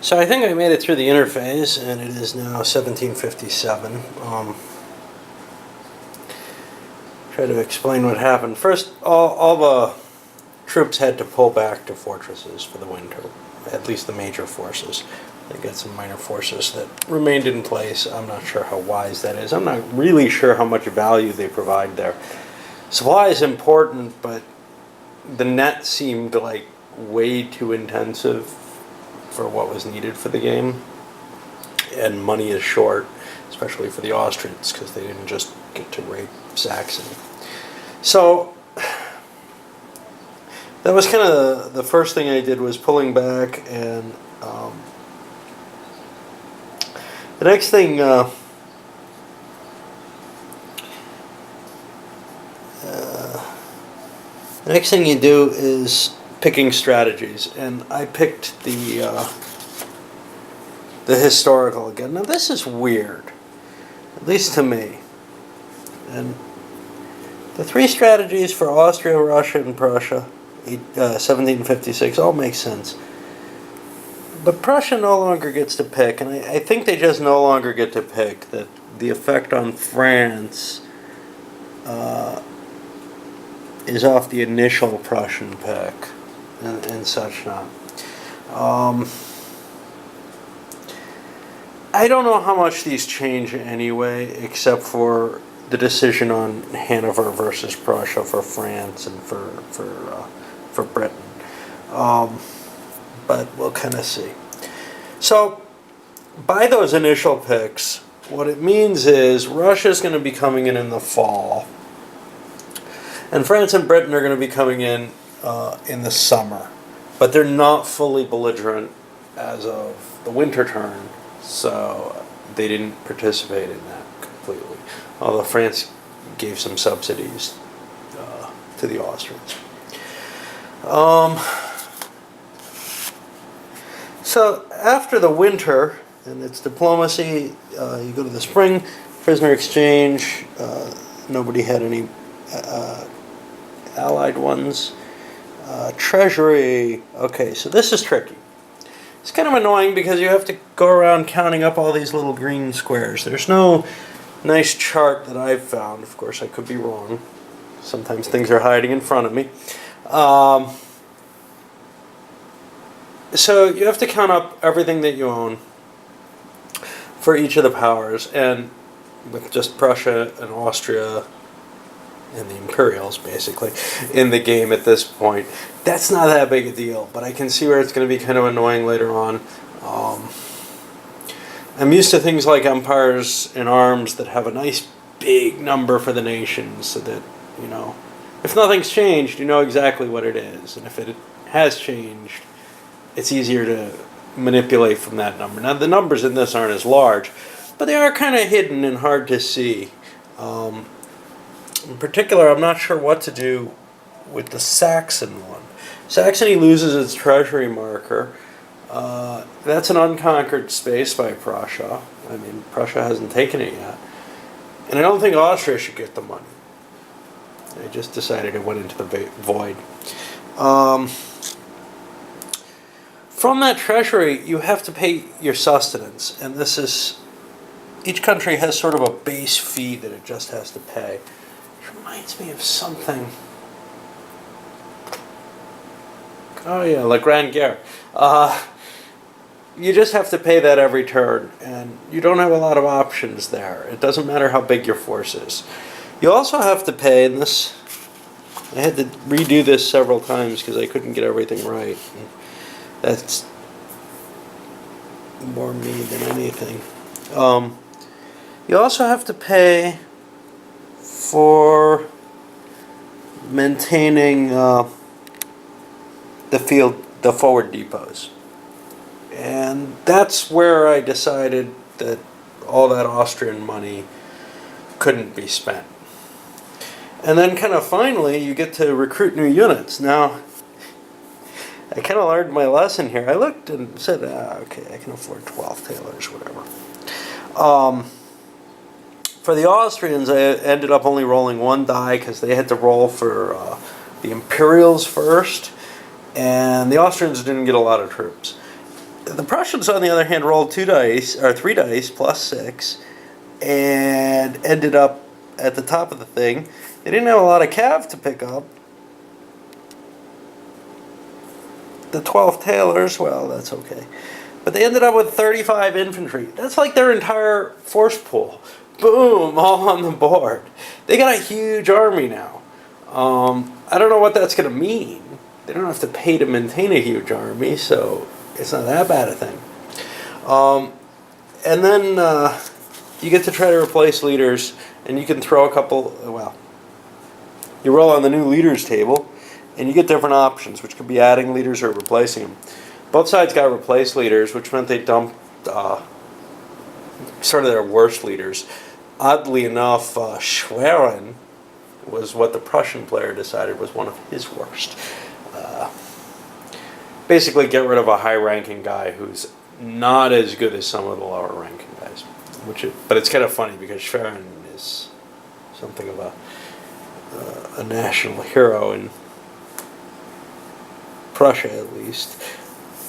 So I think I made it through the interphase, and it is now 1757. Try to explain what happened. First, all the troops had to pull back to fortresses for the winter, at least the major forces. They got some minor forces that remained in place. I'm not sure how wise that is. I'm not really sure how much value they provide there. Supply is important, but the net seemed like way too intensive for what was needed for the game. And money is short, especially for the Austrians, because they didn't just get to rape Saxony. So that was kind of the first thing I did, was pulling back, and the next thing you do is picking strategies, and I picked the historical again. Now this is weird, at least to me. And the three strategies for Austria, Russia, and Prussia, 1756, all make sense. But Prussia no longer gets to pick, and I think they just no longer get to pick. That the effect on France is off the initial Prussian pick, and such not. I don't know how much these change anyway, except for the decision on Hanover versus Prussia for France and for Britain. But we'll kind of see. So, by those initial picks, what it means is Russia's going to be coming in the fall, and France and Britain are going to be coming in the summer. But they're not fully belligerent as of the winter turn, so they didn't participate in that completely. Although France gave some subsidies to the Austrians. So after the winter and its diplomacy, you go to the spring, prisoner exchange. Nobody had any allied ones. Treasury. Okay, so this is tricky. It's kind of annoying because you have to go around counting up all these little green squares. There's no nice chart that I've found. Of course, I could be wrong. Sometimes things are hiding in front of me. So you have to count up everything that you own for each of the powers, and with just Prussia and Austria and the Imperials basically in the game at this point, that's not that big a deal, but I can see where it's going to be kind of annoying later on. I'm used to things like empires in arms that have a nice big number for the nations, so that, you know, if nothing's changed, you know exactly what it is, and if it has changed, it's easier to manipulate from that number. Now, the numbers in this aren't as large, but they are kind of hidden and hard to see. In particular, I'm not sure what to do with the Saxon one. Saxony loses its treasury marker. That's an unconquered space by Prussia. I mean, Prussia hasn't taken it yet. And I don't think Austria should get the money. I just decided it went into the void. From that treasury, you have to pay your sustenance, and this is, each country has sort of a base fee that it just has to pay. It reminds me of something. Oh yeah, La Grande Guerre. You just have to pay that every turn, and you don't have a lot of options there. It doesn't matter how big your force is. You also have to pay, and this, I had to redo this several times because I couldn't get everything right. That's more me than anything. You also have to pay for maintaining the forward depots. And that's where I decided that all that Austrian money couldn't be spent. And then kind of finally, you get to recruit new units. Now, I kind of learned my lesson here. I looked and said, okay, I can afford 12 tailors, whatever. For the Austrians, I ended up only rolling one die because they had to roll for the Imperials first, and the Austrians didn't get a lot of troops. The Prussians, on the other hand, rolled 2 dice, or 3 dice, plus 6, and ended up at the top of the thing. They didn't have a lot of cav to pick up. The 12 tailors, well, that's okay. But they ended up with 35 infantry. That's like their entire force pool. Boom, all on the board. They got a huge army now. I don't know what that's going to mean. They don't have to pay to maintain a huge army, so it's not that bad a thing. And then you get to try to replace leaders, and you can throw a couple, well, you roll on the new leaders table, and you get different options, which could be adding leaders or replacing them. Both sides got replaced leaders, which meant they dumped sort of their worst leaders. Oddly enough, Schwerin was what the Prussian player decided was one of his worst. Basically get rid of a high-ranking guy who's not as good as some of the lower-ranking guys. But it's kind of funny because Schwerin is something of a national hero in Prussia, at least,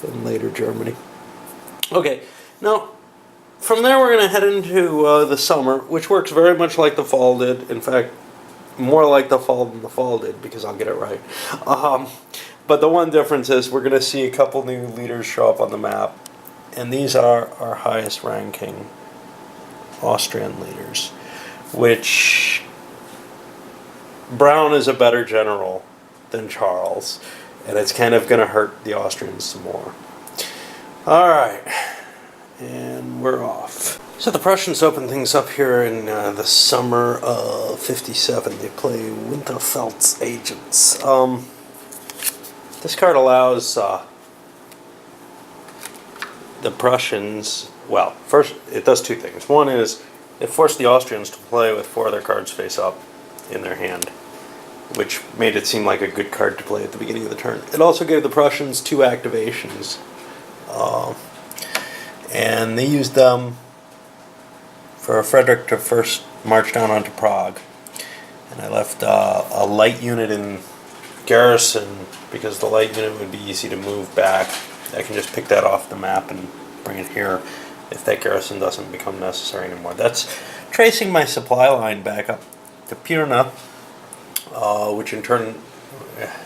and later Germany. Okay, now from there we're going to head into the summer, which works very much like the fall did. In fact, more like the fall than the fall did, because I'll get it right. But the one difference is we're going to see a couple new leaders show up on the map, and these are our highest ranking Austrian leaders, which Brown is a better general than Charles, and it's kind of going to hurt the Austrians some more. Alright, and we're off. So the Prussians open things up here in the summer of 57. They play Winterfeld's Agents. This card allows the Prussians, well, first it does two things. One is it forced the Austrians to play with 4 other cards face up in their hand, which made it seem like a good card to play at the beginning of the turn. It also gave the Prussians 2 activations, and they used them for Frederick to first march down onto Prague. And I left a light unit in garrison because the light unit would be easy to move back. I can just pick that off the map and bring it here if that garrison doesn't become necessary anymore. That's tracing my supply line back up to Pirna, which in turn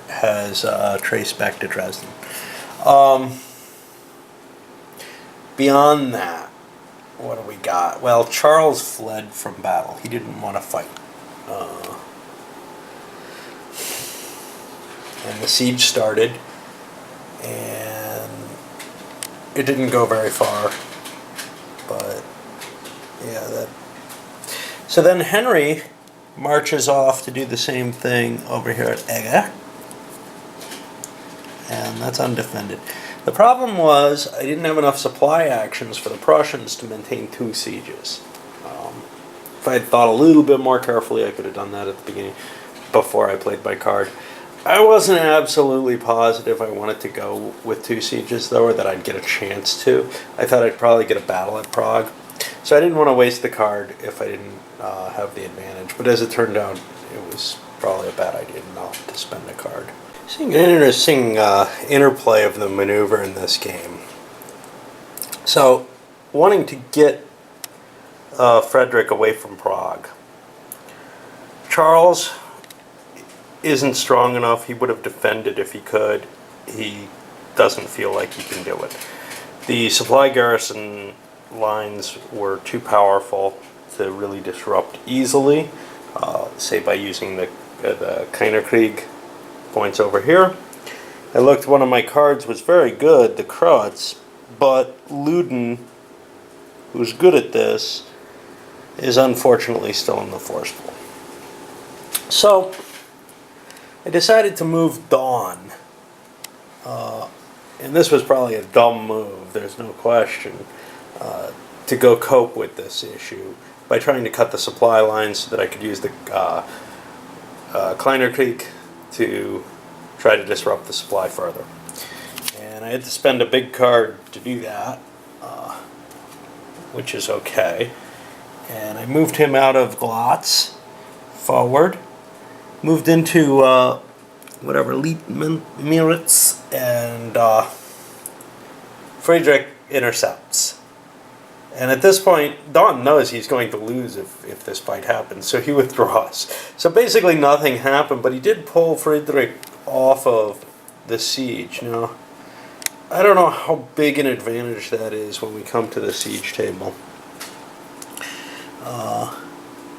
has traced back to Dresden. Beyond that, what do we got? Well, Charles fled from battle. He didn't want to fight. And the siege started, and it didn't go very far. But, yeah, that... So then Henry marches off to do the same thing over here at Eger. And that's undefended. The problem was I didn't have enough supply actions for the Prussians to maintain 2 sieges. If I had thought a little bit more carefully, I could have done that at the beginning before I played my card. I wasn't absolutely positive I wanted to go with 2 sieges, though, or that I'd get a chance to. I thought I'd probably get a battle at Prague. So I didn't want to waste the card if I didn't have the advantage. But as it turned out, it was probably a bad idea not to spend a card. Seeing an interesting interplay of the maneuver in this game. So, wanting to get Frederick away from Prague. Charles isn't strong enough. He would have defended if he could. He doesn't feel like he can do it. The supply garrison lines were too powerful to really disrupt easily, say by using the Kainerkrieg points over here. I looked, one of my cards was very good, the Kreutz, but Luden, who's good at this, is unfortunately still in the force pool. So, I decided to move Dawn. And this was probably a dumb move, there's no question, to go cope with this issue by trying to cut the supply lines so that I could use the Kleinerkrieg to try to disrupt the supply further. And I had to spend a big card to do that, which is okay. And I moved him out of Glotz forward, moved into whatever, Lietmeritz, and Friedrich intercepts. And at this point, Don knows he's going to lose if this fight happens, so he withdraws. So basically nothing happened, but he did pull Friedrich off of the siege. Now, I don't know how big an advantage that is when we come to the siege table.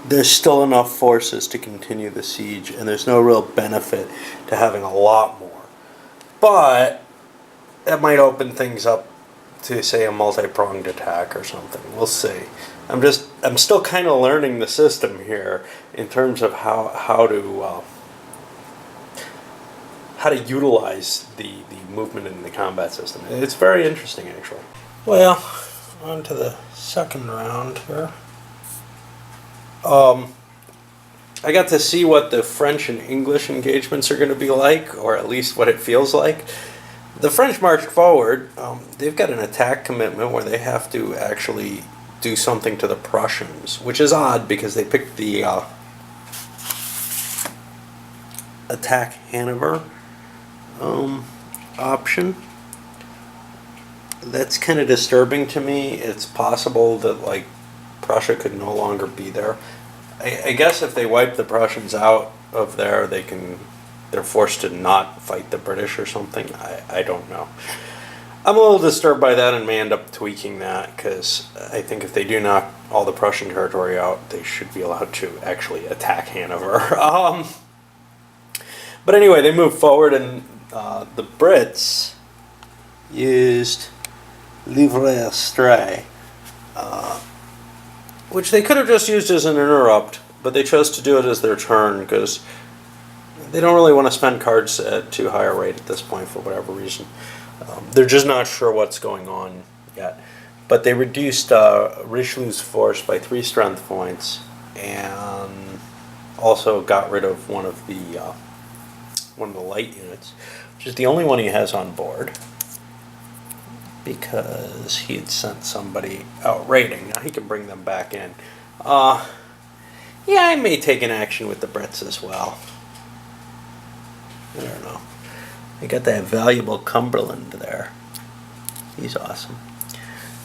There's still enough forces to continue the siege, and there's no real benefit to having a lot more. But that might open things up to, say, a multi-pronged attack or something. We'll see. I'm still kind of learning the system here in terms of how to utilize the movement in the combat system. It's very interesting, actually. Well, on to the second round here. I got to see what the French and English engagements are going to be like, or at least what it feels like. The French marched forward. They've got an attack commitment where they have to actually do something to the Prussians, which is odd because they picked the attack Hanover option. That's kind of disturbing to me. It's possible that, like, Prussia could no longer be there. I guess if they wipe the Prussians out of there, they're forced to not fight the British or something. I don't know. I'm a little disturbed by that and may end up tweaking that, because I think if they do knock all the Prussian territory out, they should be allowed to actually attack Hanover. But anyway, they moved forward, and the Brits used livre astray, which they could have just used as an interrupt, but they chose to do it as their turn because they don't really want to spend cards at too high a rate at this point for whatever reason. They're just not sure what's going on yet. But they reduced Richelieu's force by 3 strength points, and also got rid of one of the light units, which is the only one he has on board, because he had sent somebody out raiding. Now he can bring them back in. Yeah, I may take an action with the Brits as well. I don't know. They got that valuable Cumberland there. He's awesome.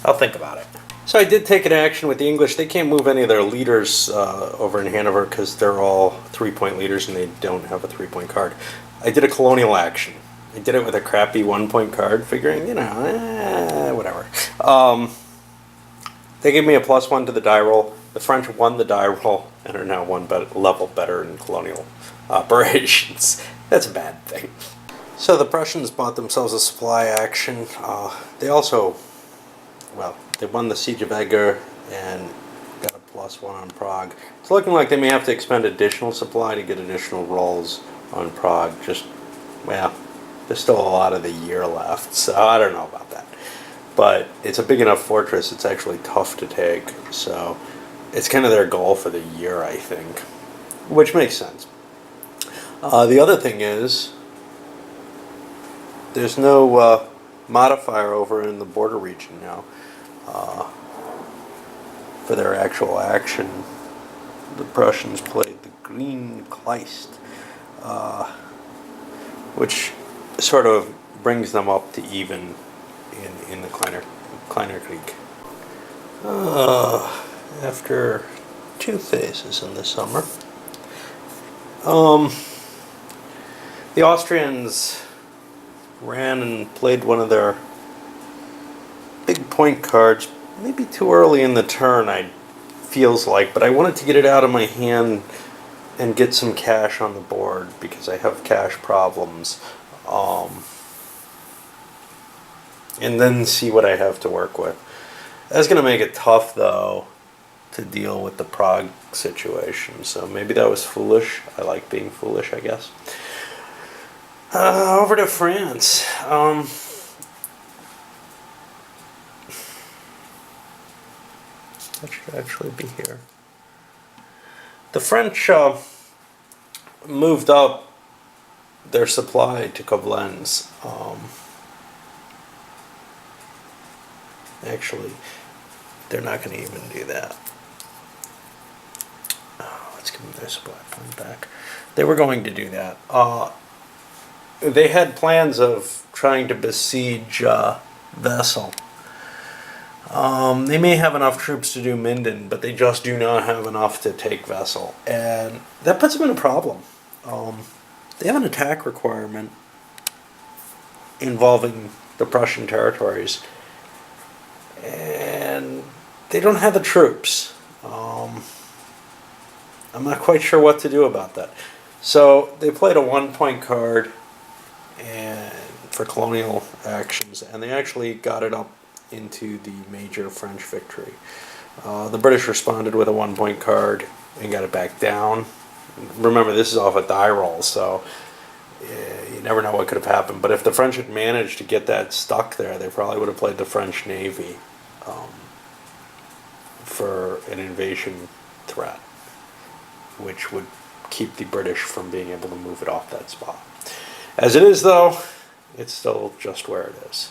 I'll think about it. So I did take an action with the English. They can't move any of their leaders over in Hanover because they're all 3-point leaders and they don't have a 3-point card. I did a colonial action. I did it with a crappy 1-point card, figuring, whatever. They gave me a +1 to the die roll. The French won the die roll and are now one level better in colonial operations. That's a bad thing. So the Prussians bought themselves a supply action. They also, they won the Siege of Eger and got a +1 on Prague. It's looking like they may have to expend additional supply to get additional rolls on Prague. There's still a lot of the year left, so I don't know about that. But it's a big enough fortress, it's actually tough to take. So it's kind of their goal for the year, I think, which makes sense. The other thing is, there's no modifier over in the border region now for their actual action. The Prussians played the Green Kleist, which sort of brings them up to even in the Kleiner Krieg. After 2 phases in the summer, the Austrians ran and played one of their big point cards, maybe too early in the turn, feels like, but I wanted to get it out of my hand and get some cash on the board because I have cash problems, and then see what I have to work with. That's going to make it tough, though, to deal with the Prague situation, so maybe that was foolish. I like being foolish, I guess. Over to France. That should actually be here. The French moved up their supply to Koblenz. Actually, they're not going to even do that. Let's give them their supply point back. They were going to do that. They had plans of trying to besiege vessel. They may have enough troops to do Minden, but they just do not have enough to take Wesel. And that puts them in a problem. They have an attack requirement involving the Prussian territories, and they don't have the troops. I'm not quite sure what to do about that. So they played a 1-point card and for colonial actions, and they actually got it up into the major French victory. The British responded with a 1-point card and got it back down. Remember, this is off a die roll, so you never know what could have happened. But if the French had managed to get that stuck there, they probably would have played the French Navy for an invasion threat, which would keep the British from being able to move it off that spot. As it is, though, it's still just where it is.